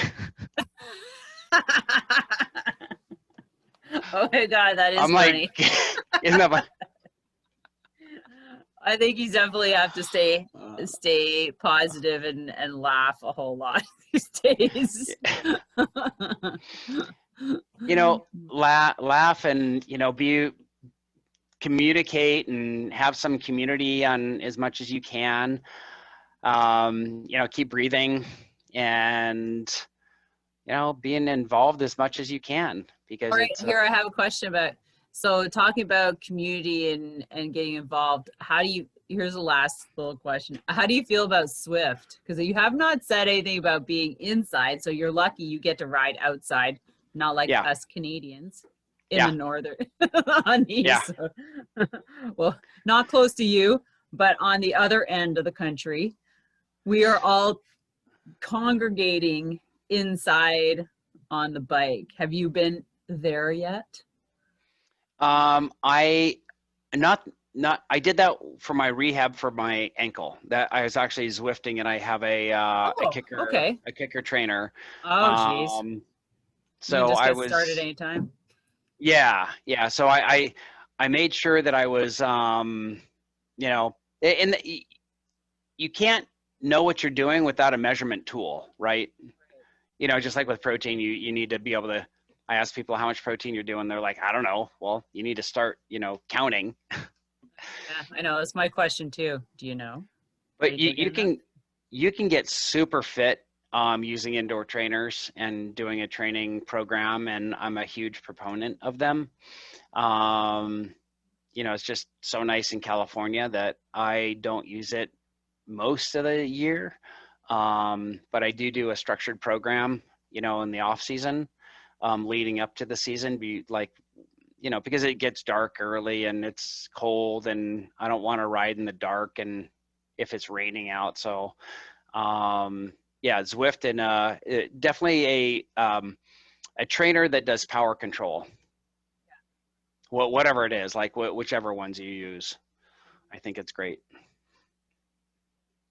[SPEAKER 1] Oh my God, that is
[SPEAKER 2] I'm
[SPEAKER 1] funny.
[SPEAKER 2] like, isn't that funny?
[SPEAKER 1] I think you definitely have to stay positive and laugh a whole lot these days.
[SPEAKER 2] You know, laugh and, you know, communicate and have some community on as much as you can. You know, keep breathing and, you know, being involved as much as you can, because
[SPEAKER 1] All right,
[SPEAKER 2] it's
[SPEAKER 1] here I have a question about, so talking about community and getting involved, here's the last little question. How do you feel about Swift? Because you have not said anything about being inside, so you're lucky you get to ride outside, not like
[SPEAKER 2] yeah,
[SPEAKER 1] us Canadians in
[SPEAKER 2] yeah,
[SPEAKER 1] the northern, on the
[SPEAKER 2] yeah.
[SPEAKER 1] east. Well, not close to you, but on the other end of the country. We are all congregating inside on the bike. Have you been there yet?
[SPEAKER 2] I I did that for my rehab for my ankle. That I was actually Zwifting, and I have
[SPEAKER 1] Oh, okay.
[SPEAKER 2] a kicker trainer.
[SPEAKER 1] Oh, geez.
[SPEAKER 2] Um,
[SPEAKER 1] You can
[SPEAKER 2] so
[SPEAKER 1] just
[SPEAKER 2] I
[SPEAKER 1] get started
[SPEAKER 2] was,
[SPEAKER 1] anytime.
[SPEAKER 2] yeah. So I made sure that I was, you know, and you can't know what you're doing without a measurement tool, right? You know, just like with protein, you need to be able to. I ask people how much protein you're doing. They're like, I don't know. Well, you need to start, you know, counting.
[SPEAKER 1] Yeah, I know. That's my question too. Do you know? Are
[SPEAKER 2] But
[SPEAKER 1] you taking enough?
[SPEAKER 2] you can get super fit using indoor trainers and doing a training program, and I'm a huge proponent of them. Um, you know, it's just so nice in California that I don't use it most of the year, but I do a structured program, you know, in the off season, leading up to the season. Be like, you know, because it gets dark early and it's cold, and I don't want to ride in the dark and if it's raining out. So, yeah, Zwift, and definitely a trainer that does power control. Whatever it is, like whichever ones you use, I think it's great.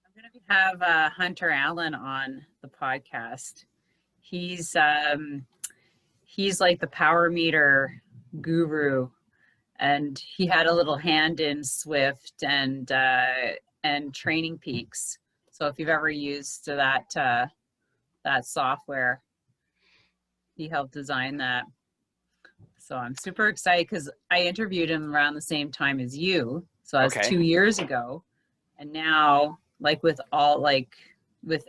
[SPEAKER 1] I'm going to have Hunter Allen on the podcast. He's he's like the power meter guru, and he had a little hand in Swift and Training Peaks. So if you've ever used that software, he helped design that. So I'm super excited because I interviewed him around the same time as you. So that's
[SPEAKER 2] Okay.
[SPEAKER 1] 2 years ago. And now, like with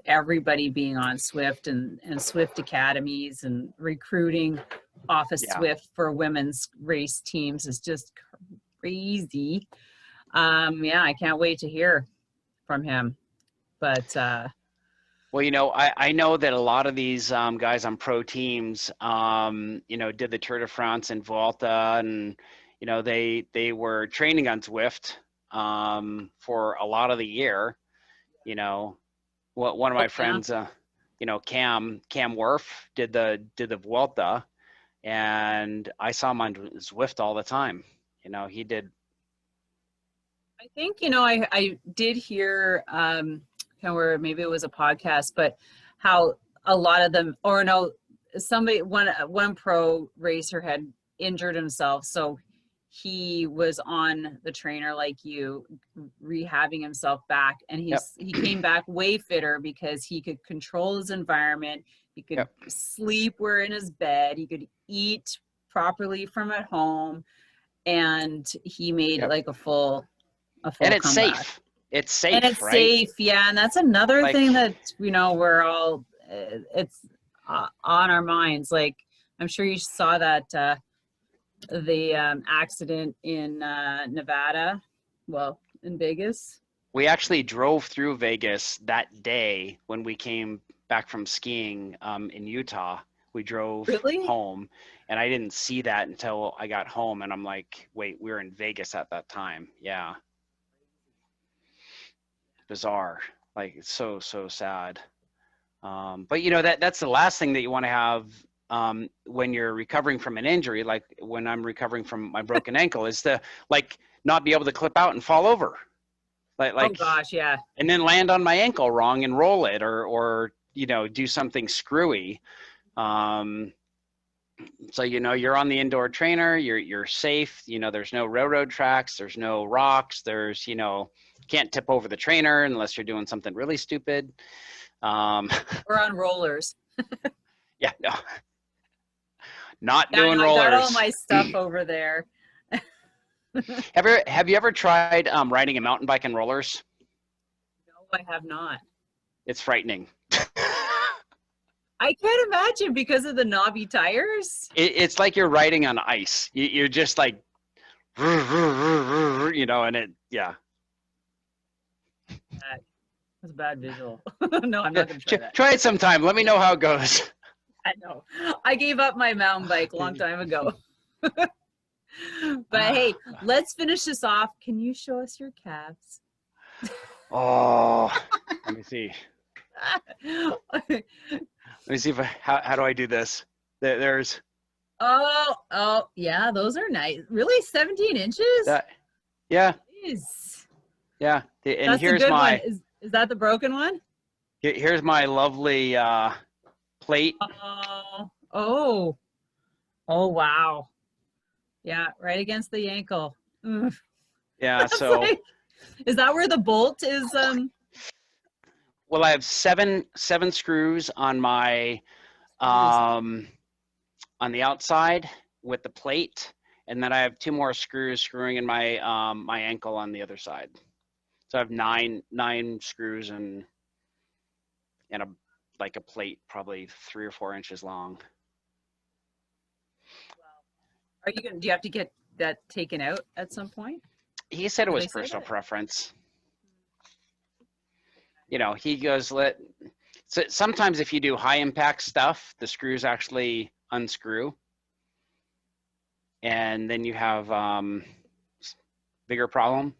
[SPEAKER 1] everybody being on Swift and Swift academies and recruiting off of
[SPEAKER 2] Yeah.
[SPEAKER 1] Swift for women's race teams is just crazy. Yeah, I can't wait to hear from him. But
[SPEAKER 2] Well, you know, I know that a lot of these guys on pro teams, you know, did the Tour de France and Vuelta, and you know, they were training on Zwift for a lot of the year. You know, one of
[SPEAKER 1] oh
[SPEAKER 2] my
[SPEAKER 1] yeah,
[SPEAKER 2] friends, you know, Cam Worf did the Vuelta, and I saw him on Zwift all the time. You know, he did.
[SPEAKER 1] I think I did hear kind of where maybe it was a podcast, but how a lot of them, or no, somebody one pro racer had injured himself, so he was on the trainer like you, rehabbing himself back, and
[SPEAKER 2] Yep.
[SPEAKER 1] he came back way fitter because he could control his environment, he could
[SPEAKER 2] Yep.
[SPEAKER 1] sleep where in his bed, he could eat properly from at home, and he made
[SPEAKER 2] Yep.
[SPEAKER 1] like a
[SPEAKER 2] And
[SPEAKER 1] full
[SPEAKER 2] it's
[SPEAKER 1] comeback.
[SPEAKER 2] safe. It's
[SPEAKER 1] And
[SPEAKER 2] safe,
[SPEAKER 1] it's
[SPEAKER 2] right?
[SPEAKER 1] safe, yeah. And that's another
[SPEAKER 2] Like,
[SPEAKER 1] thing that we're all it's on our minds. Like I'm sure you saw that the accident in Nevada, well, in Vegas.
[SPEAKER 2] we actually drove through Vegas that day when we came back from skiing in Utah. We drove
[SPEAKER 1] Really?
[SPEAKER 2] home, and I didn't see that until I got home, and I'm like, wait, we were in Vegas at that time. Yeah. Bizarre. Like, it's so sad. But you know, that's the last thing that you want to have when you're recovering from an injury, like when I'm recovering from my broken ankle, is to like not be able to clip out and fall over,
[SPEAKER 1] Oh
[SPEAKER 2] like,
[SPEAKER 1] gosh, yeah.
[SPEAKER 2] and then land on my ankle wrong and roll it, or you know, do something screwy. So you know, you're on the indoor trainer, you're safe. You know, there's no railroad tracks, there's no rocks, there's, you know, can't tip over the trainer unless you're doing something really stupid.
[SPEAKER 1] We're on rollers.
[SPEAKER 2] Yeah, no, not
[SPEAKER 1] Yeah, I
[SPEAKER 2] doing
[SPEAKER 1] know. I got all
[SPEAKER 2] rollers.
[SPEAKER 1] my stuff over there.
[SPEAKER 2] Have you ever tried riding a mountain bike and rollers?
[SPEAKER 1] No, I have not.
[SPEAKER 2] It's frightening.
[SPEAKER 1] I can't imagine because of the knobby tires.
[SPEAKER 2] It's like you're riding on ice. You're just like, you know, and it, yeah.
[SPEAKER 1] That's a bad visual. No, I'm not going to try that.
[SPEAKER 2] Try it sometime. Let me know how it goes.
[SPEAKER 1] I know. I gave up my mountain bike a long time ago. But hey, let's finish this off. Can you show us your calves?
[SPEAKER 2] Oh, let me see. Let me see if how do I do this? There's.
[SPEAKER 1] Oh, yeah, those are nice. Really, 17 inches?
[SPEAKER 2] That, yeah.
[SPEAKER 1] Jeez.
[SPEAKER 2] Yeah. And
[SPEAKER 1] That's
[SPEAKER 2] here's
[SPEAKER 1] a good
[SPEAKER 2] my.
[SPEAKER 1] one. Is that the broken one?
[SPEAKER 2] Here's my lovely plate.
[SPEAKER 1] Oh, wow. Yeah, right against the ankle. Ugh.
[SPEAKER 2] Yeah.
[SPEAKER 1] That's
[SPEAKER 2] So.
[SPEAKER 1] like, is that where the bolt is?
[SPEAKER 2] Well, I have seven screws on my on the outside with the plate, and then I have 2 more screws screwing in my my ankle on the other side. So I have nine screws and a like a plate, probably 3 or 4 inches long.
[SPEAKER 1] Are you gonna? Do you have to get that taken out at some point?
[SPEAKER 2] He said it
[SPEAKER 1] Did
[SPEAKER 2] was
[SPEAKER 1] they say
[SPEAKER 2] personal
[SPEAKER 1] that?
[SPEAKER 2] preference. You know, he goes, so sometimes if you do high impact stuff, the screws actually unscrew, and then you have bigger problem,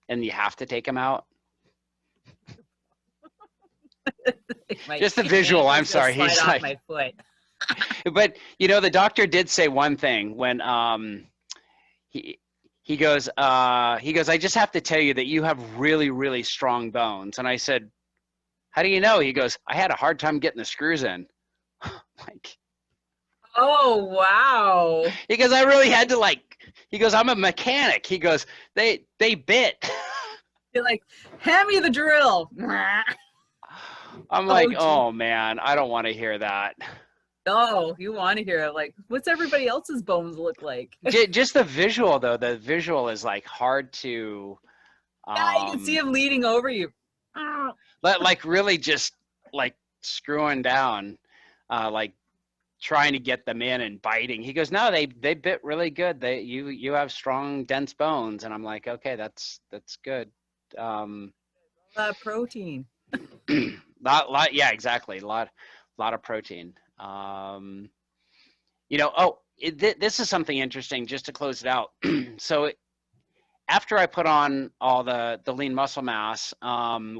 [SPEAKER 2] and you have to take them out. Just the visual. I'm sorry. He's
[SPEAKER 1] off
[SPEAKER 2] like,
[SPEAKER 1] my foot.
[SPEAKER 2] but you know, the doctor did say one thing when he goes, I just have to tell you that you have really, really strong bones. And I said, how do you know? He goes, I had a hard time getting the screws in. Like,
[SPEAKER 1] Oh, wow.
[SPEAKER 2] he goes, I really had to he goes, I'm a mechanic. He goes, they bit.
[SPEAKER 1] You're like, hand me the drill.
[SPEAKER 2] I'm like, oh man, I don't want to hear that.
[SPEAKER 1] No, you want to hear it. Like, what's everybody else's bones look like?
[SPEAKER 2] Just the visual though. The visual is like hard to.
[SPEAKER 1] Yeah, you can see him leaning over you.
[SPEAKER 2] Like really just like screwing down, like trying to get them in and biting. He goes, no, they bit really good. You have strong, dense bones. And I'm like, okay, that's good.
[SPEAKER 1] Protein.
[SPEAKER 2] Yeah, exactly. A lot of protein. You know, this is something interesting just to close it out. So after I put on all the lean muscle mass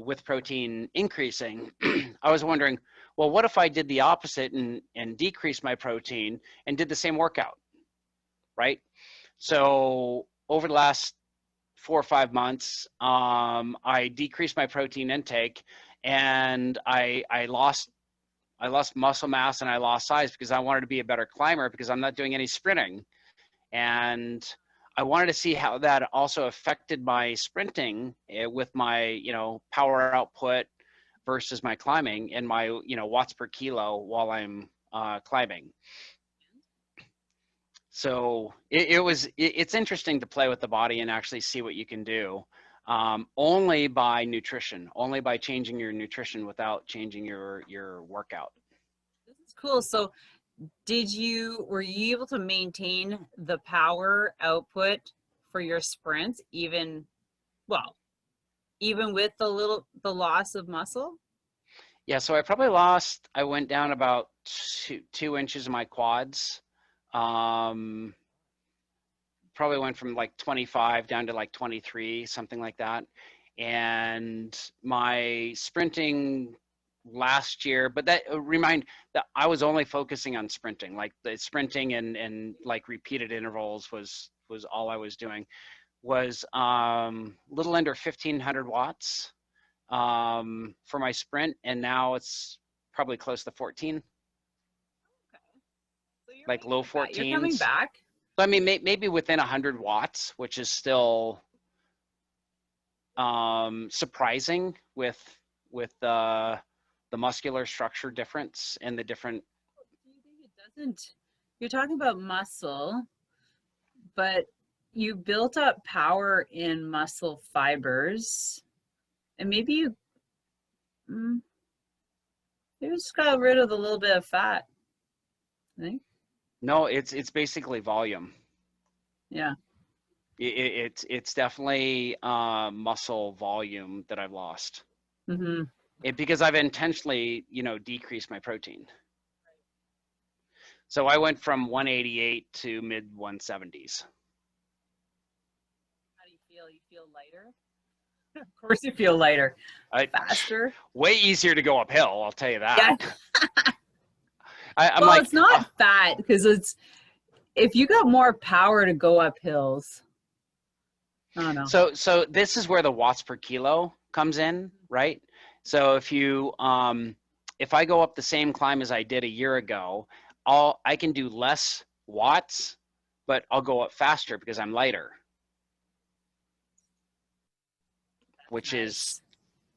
[SPEAKER 2] with protein increasing, I was wondering, well, what if I did the opposite and decreased my protein and did the same workout, right? So over the last 4 or 5 months, I decreased my protein intake, and I lost muscle mass and I lost size because I wanted to be a better climber because I'm not doing any sprinting. And I wanted to see how that also affected my sprinting with my, you know, power output versus my climbing and my, you know, watts per kilo while I'm climbing. So it's interesting to play with the body and actually see what you can do, only by nutrition, only by changing your nutrition without changing your workout.
[SPEAKER 1] This is cool. So were you able to maintain the power output for your sprints even with the loss of muscle?
[SPEAKER 2] Yeah, so I went down about 2 inches in my quads. Probably went from like 25 down to like 23, something like that. And my sprinting last year, but that remind that I was only focusing on sprinting, like the sprinting and like repeated intervals was all I was doing. Was little under 1500 watts for my sprint, and now it's probably close to 14,
[SPEAKER 1] Okay. So you're
[SPEAKER 2] like low
[SPEAKER 1] making it back. You're coming
[SPEAKER 2] 14s.
[SPEAKER 1] back.
[SPEAKER 2] So I mean, maybe within 100 watts, which is still surprising with the muscular structure difference and the different.
[SPEAKER 1] Do you think it doesn't? You're talking about muscle, but you built up power in muscle fibers, and maybe you just got rid of a little bit of fat, I think.
[SPEAKER 2] No, it's basically volume.
[SPEAKER 1] Yeah.
[SPEAKER 2] It's definitely muscle volume that I've lost.
[SPEAKER 1] Mm-hmm.
[SPEAKER 2] Because I've intentionally, decreased my protein. So I went from 188 to mid 170s.
[SPEAKER 1] How do you feel? You feel lighter? Of course you feel lighter. Faster?
[SPEAKER 2] Way easier to go uphill, I'll tell you that.
[SPEAKER 1] Yeah.
[SPEAKER 2] I'm
[SPEAKER 1] well,
[SPEAKER 2] like,
[SPEAKER 1] it's not fat, because if you got more power to go up hills. I don't know.
[SPEAKER 2] So this is where the watts per kilo comes in, right? So if I go up the same climb as I did a year ago, I can do less watts, but I'll go up faster because I'm lighter. Which is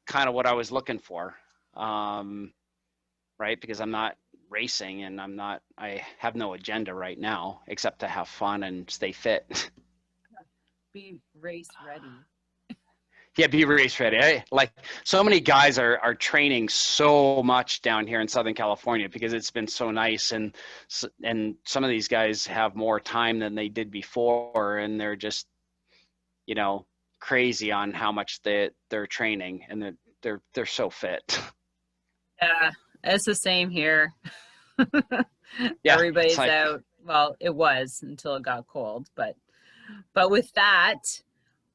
[SPEAKER 2] kind of what I was looking for, right? Because I'm not racing, and I have no agenda right now except to have fun and stay fit.
[SPEAKER 1] Be race ready.
[SPEAKER 2] Yeah, be race ready. Like, so many guys are training so much down here in Southern California because it's been so nice, and some of these guys have more time than they did before, and they're just, crazy on how much they're training, and they're so fit.
[SPEAKER 1] Yeah, it's the same here.
[SPEAKER 2] Yeah,
[SPEAKER 1] Everybody's out. Well, it was until it got cold, but with that,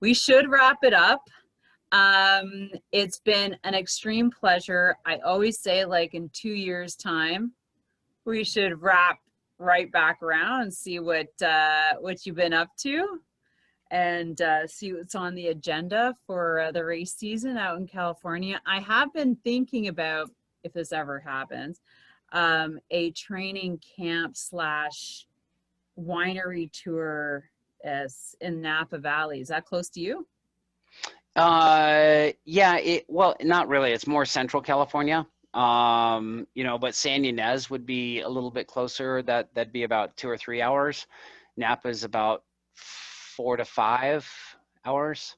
[SPEAKER 1] we should wrap it up. It's been an extreme pleasure. I always say, like, in 2 years' time, we should wrap right back around and see what you've been up to, and see what's on the agenda for the race season out in California. I have been thinking about, if this ever happens, a training camp / winery tour in Napa Valley. Is that close to you?
[SPEAKER 2] Yeah, well, not really. It's more Central California. But San Ynez would be a little bit closer. That'd be about 2 or 3 hours. Napa is about 4 to 5 hours.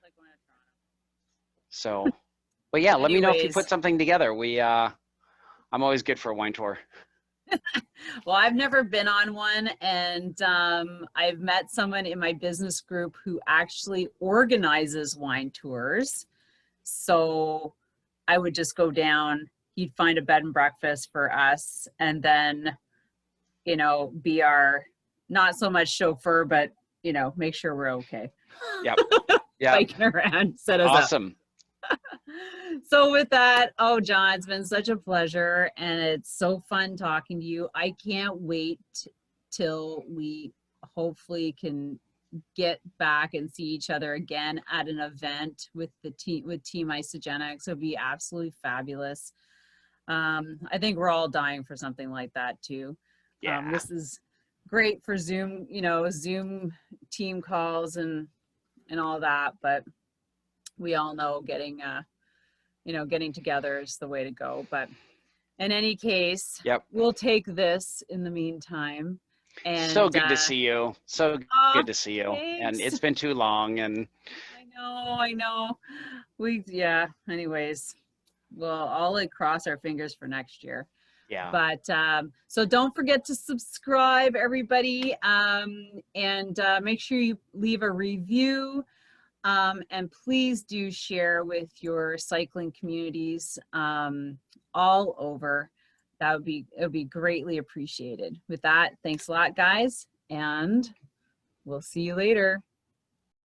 [SPEAKER 1] Like going to Toronto.
[SPEAKER 2] So, but yeah, let me know if you
[SPEAKER 1] Anyways.
[SPEAKER 2] put something together. I'm always good for a wine tour.
[SPEAKER 1] Well, I've never been on one, and I've met someone in my business group who actually organizes wine tours. So I would just go down, he'd find a bed and breakfast for us, and then, be our, not so much chauffeur, but, make sure we're okay.
[SPEAKER 2] Yep. Yeah.
[SPEAKER 1] Biking around, set us
[SPEAKER 2] awesome.
[SPEAKER 1] up. So with that, Jon, it's been such a pleasure, and it's so fun talking to you. I can't wait till we hopefully can get back and see each other again at an event with Team Isagenix. It'll be absolutely fabulous. I think we're all dying for something like that too.
[SPEAKER 2] Yeah.
[SPEAKER 1] This is great for Zoom, Zoom team calls and all that, but we all know getting together is the way to go. But in any case,
[SPEAKER 2] yep,
[SPEAKER 1] we'll take this in the meantime. And
[SPEAKER 2] so good to see you. So good to see you.
[SPEAKER 1] Thanks.
[SPEAKER 2] And it's been too long. And
[SPEAKER 1] I know. Anyways, well, I'll cross our fingers for next year.
[SPEAKER 2] Yeah.
[SPEAKER 1] But so don't forget to subscribe, everybody, and make sure you leave a review. And please do share with your cycling communities all over. It would be greatly appreciated. With that, thanks a lot, guys, and we'll see you later.